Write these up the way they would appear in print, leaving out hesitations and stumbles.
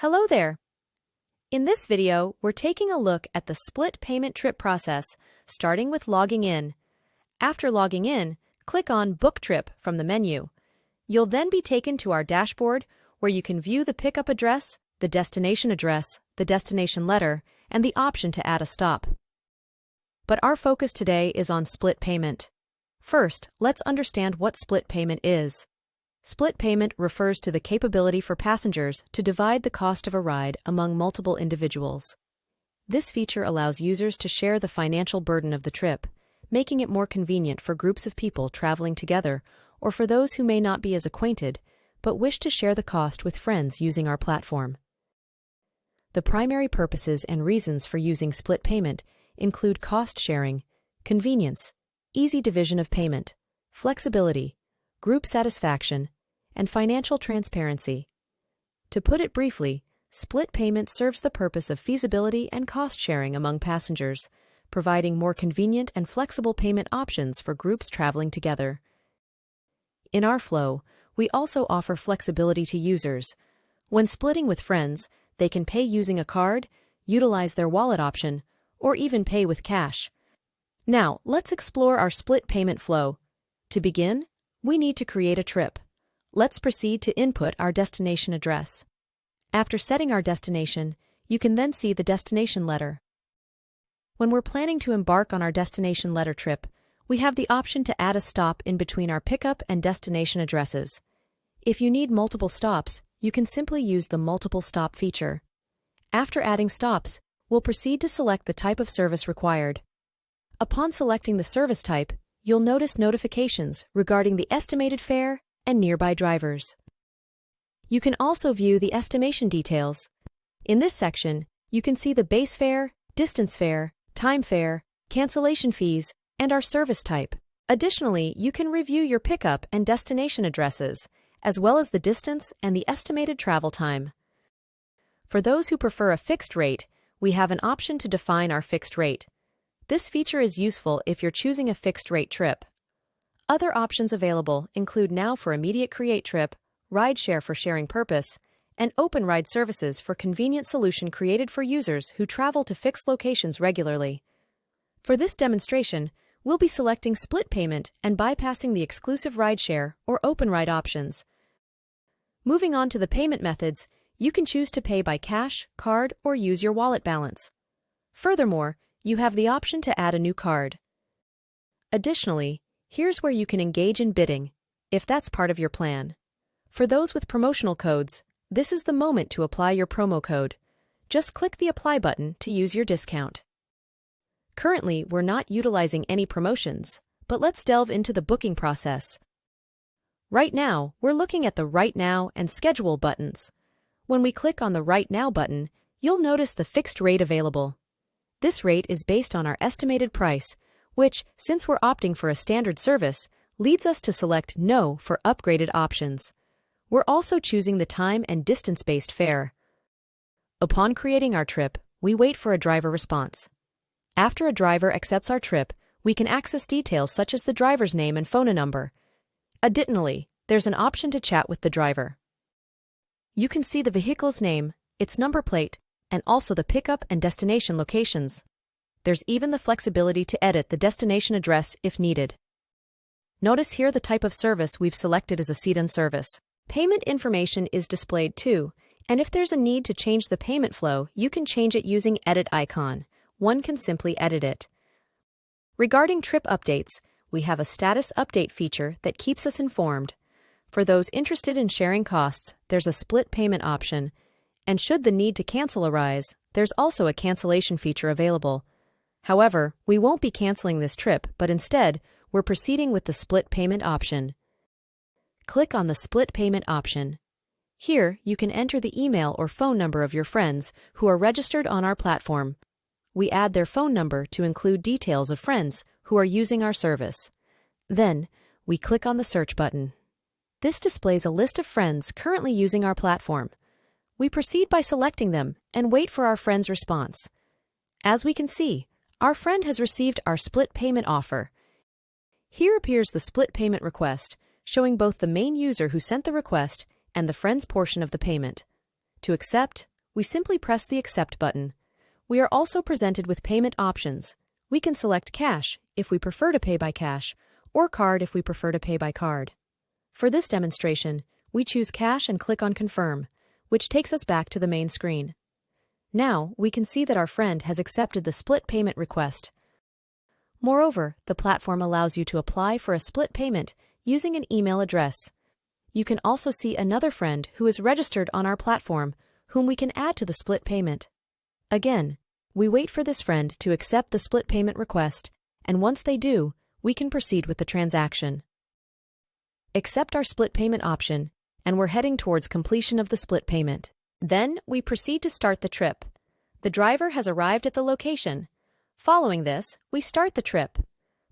Hello there! In this video, we're taking a look at the split payment trip process, starting with logging in. After logging in, click on Book Trip from the menu. You'll then be taken to our dashboard, where you can view the pickup address, the destination letter, and the option to add a stop. But our focus today is on split payment. First, let's understand what split payment is. Split payment refers to the capability for passengers to divide the cost of a ride among multiple individuals. This feature allows users to share the financial burden of the trip, making it more convenient for groups of people traveling together or for those who may not be as acquainted but wish to share the cost with friends using our platform. The primary purposes and reasons for using split payment include cost sharing, convenience, easy division of payment, flexibility, group satisfaction, and financial transparency. To put it briefly, split payment serves the purpose of feasibility and cost sharing among passengers, providing more convenient and flexible payment options for groups traveling together. In our flow, we also offer flexibility to users. When splitting with friends, they can pay using a card, utilize their wallet option, or even pay with cash. Now, let's explore our split payment flow. To begin, we need to create a trip. Let's proceed to input our destination address. After setting our destination, you can then see the destination letter. When we're planning to embark on our destination letter trip, we have the option to add a stop in between our pickup and destination addresses. If you need multiple stops, you can simply use the multiple stop feature. After adding stops, we'll proceed to select the type of service required. Upon selecting the service type, you'll notice notifications regarding the estimated fare and nearby drivers. You can also view the estimation details. In this section, you can see the base fare, distance fare, time fare, cancellation fees, and our service type. Additionally, you can review your pickup and destination addresses, as well as the distance and the estimated travel time. For those who prefer a fixed rate, we have an option to define our fixed rate. This feature is useful if you're choosing a fixed-rate trip. Other options available include Now for immediate create trip, Rideshare for sharing purpose, and Open Ride services for convenient solution created for users who travel to fixed locations regularly. For this demonstration, we'll be selecting split payment and bypassing the exclusive Rideshare or Open Ride options. Moving on to the payment methods, you can choose to pay by cash, card, or use your wallet balance. Furthermore, you have the option to add a new card. Additionally, here's where you can engage in bidding, if that's part of your plan. For those with promotional codes, this is the moment to apply your promo code. Just click the Apply button to use your discount. Currently, we're not utilizing any promotions, but let's delve into the booking process. Right now, we're looking at the Right Now and Schedule buttons. When we click on the Right Now button, you'll notice the fixed rate available. This rate is based on our estimated price, which, since we're opting for a standard service, leads us to select No for upgraded options. We're also choosing the time and distance-based fare. Upon creating our trip, we wait for a driver response. After a driver accepts our trip, we can access details such as the driver's name and phone number. Additionally, there's an option to chat with the driver. You can see the vehicle's name, its number plate, and also the pickup and destination locations. There's even the flexibility to edit the destination address if needed. Notice here the type of service we've selected as a seat-in service. Payment information is displayed too, and if there's a need to change the payment flow, you can change it using Edit icon. One can simply edit it. Regarding trip updates, we have a status update feature that keeps us informed. For those interested in sharing costs, there's a split payment option. And should the need to cancel arise, there's also a cancellation feature available. However, we won't be canceling this trip, but instead, we're proceeding with the split payment option. Click on the split payment option. Here, you can enter the email or phone number of your friends who are registered on our platform. We add their phone number to include details of friends who are using our service. Then, we click on the search button. This displays a list of friends currently using our platform. We proceed by selecting them and wait for our friend's response. As we can see, our friend has received our split payment offer. Here appears the split payment request, showing both the main user who sent the request and the friend's portion of the payment. To accept, we simply press the Accept button. We are also presented with payment options. We can select cash if we prefer to pay by cash, or card if we prefer to pay by card. For this demonstration, we choose cash and click on Confirm, which takes us back to the main screen. Now, we can see that our friend has accepted the split payment request. Moreover, the platform allows you to apply for a split payment using an email address. You can also see another friend who is registered on our platform, whom we can add to the split payment. Again, we wait for this friend to accept the split payment request, and once they do, we can proceed with the transaction. Accept our split payment option, and we're heading towards completion of the split payment. Then, we proceed to start the trip. The driver has arrived at the location. Following this, we start the trip.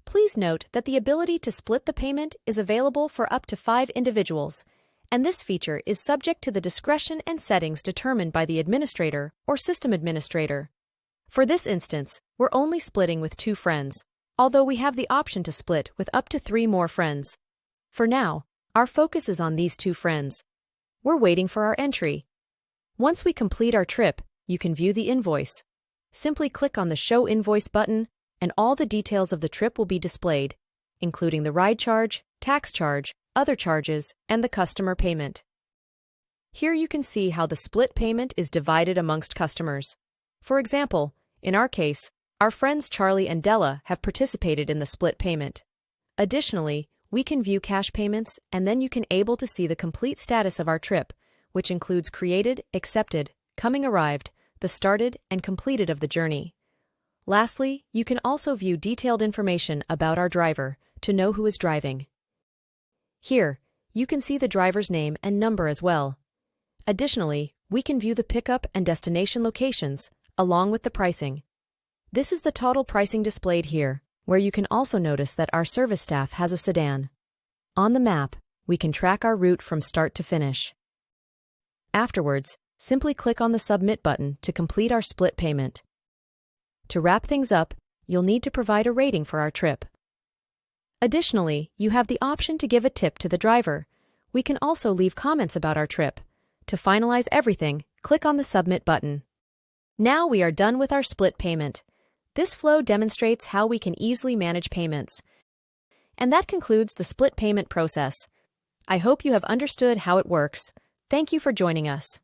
Please note that the ability to split the payment is available for up to 5 individuals, and this feature is subject to the discretion and settings determined by the administrator or system administrator. For this instance, we're only splitting with 2 friends, although we have the option to split with up to 3 more friends. For now, our focus is on these 2 friends. We're waiting for our entry. Once we complete our trip, you can view the invoice. Simply click on the Show Invoice button, and all the details of the trip will be displayed, including the ride charge, tax charge, other charges, and the customer payment. Here you can see how the split payment is divided amongst customers. For example, in our case, our friends Charlie and Della have participated in the split payment. Additionally, we can view cash payments, and then you can able to see the complete status of our trip, which includes created, accepted, coming arrived, the started and completed of the journey. Lastly, you can also view detailed information about our driver to know who is driving. Here, you can see the driver's name and number as well. Additionally, we can view the pickup and destination locations, along with the pricing. This is the total pricing displayed here, where you can also notice that our service staff has a sedan. On the map, we can track our route from start to finish. Afterwards, simply click on the Submit button to complete our split payment. To wrap things up, you'll need to provide a rating for our trip. Additionally, you have the option to give a tip to the driver. We can also leave comments about our trip. To finalize everything, click on the Submit button. Now we are done with our split payment. This flow demonstrates how we can easily manage payments. And that concludes the split payment process. I hope you have understood how it works. Thank you for joining us.